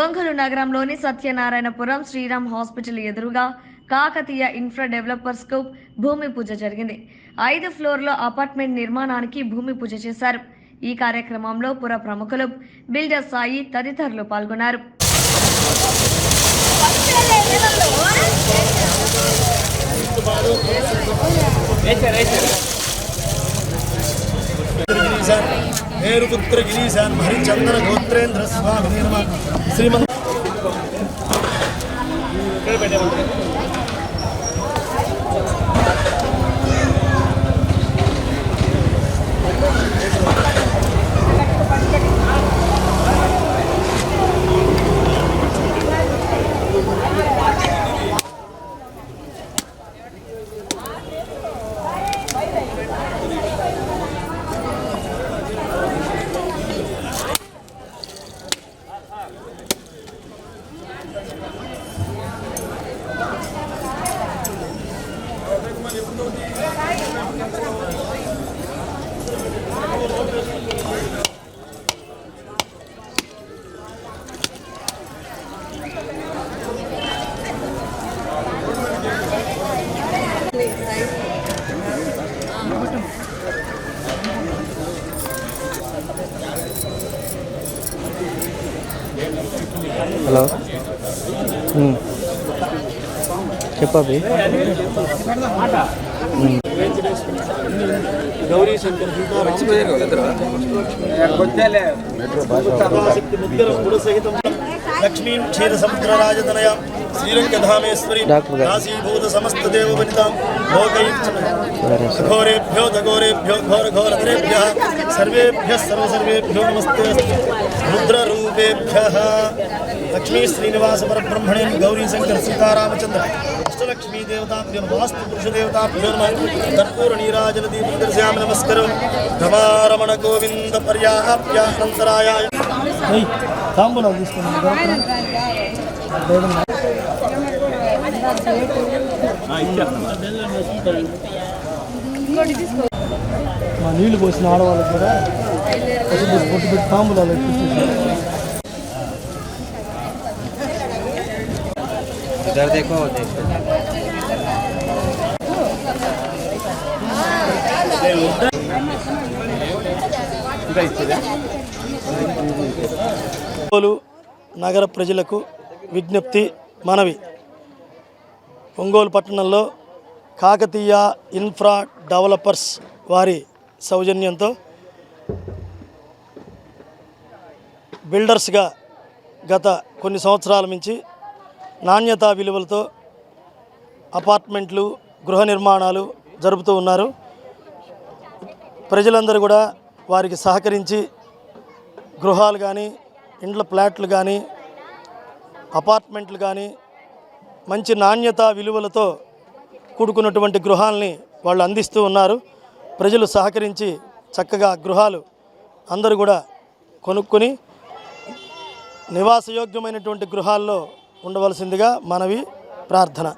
ఒంగోలు నగరంలోని సత్యనారాయణపురం శ్రీరామ్ హాస్పిటల్ ఎదురుగా Kakatiya infra developers కు భూమి పూజ జరిగింది. 5 ఫ్లోర్ల అపార్ట్మెంట్ నిర్మాణానికి భూమి పూజ చేశారు. ఈ కార్యక్రమంలో పుర ప్రముఖులు, బిల్డర్ సాయి తదితరులు పాల్గొన్నారు. మేరుపుత్ర గిరీశాన్ హరిచంద్ర గోత్రేంద్ర స్వామి నిర్మాణ శ్రీమంత హలో చెప్పవి గౌరీ శంకర్ లక్ష్మీ క్షీర సముద్రరాజతనయ శ్రీరంగధామేశ్వరి కాశీభూత సమస్త దేవవనితాం లోకైఘోరేభ్యో దఘోరేభ్యో ఘోరఘోరతరేభ్యః సర్వేభ్యః సర్వసర్వేభ్యో నమస్తే రుద్రరూపేభ్యః లక్ష్మీ శ్రీనివాస పరబ్రహ్మణే గౌరీ శంకర సీతారామచంద్ర అష్టలక్ష్మీ దేవతాభ్యో వాస్తు పురుష దేవతాభ్యో కర్పూర నీరాజన దీపం దర్శయామి నమస్కారం రమారమణ గోవింద పర్యాప్యానంతరాయాయ తాంబూలాలు తీసుకున్నాను. మా నీళ్లు పోసిన ఆడవాళ్ళకి కూడా పొట్టు పెట్టి తాంబూలాలు ఒంగోలు నగర ప్రజలకు విజ్ఞప్తి మనవి. ఒంగోలు పట్టణంలో కాకతీయ ఇన్ఫ్రా డెవలపర్స్ వారి సౌజన్యంతో బిల్డర్స్గా గత కొన్ని సంవత్సరాల నుంచి నాణ్యతా విలువలతో అపార్ట్మెంట్లు, గృహ నిర్మాణాలు జరుపుతూ ఉన్నారు. ప్రజలందరూ కూడా వారికి సహకరించి గృహాలు కానీ, ఇండ్ల ఫ్లాట్లు కానీ, అపార్ట్మెంట్లు కానీ మంచి నాణ్యతా విలువలతో కూడుకున్నటువంటి గృహాలని వాళ్ళు అందిస్తూ ఉన్నారు. ప్రజలు సహకరించి చక్కగా గృహాలు అందరూ కూడా కొనుక్కొని నివాసయోగ్యమైనటువంటి గృహాల్లో ఉండవలసిందిగా మనవి, ప్రార్థన.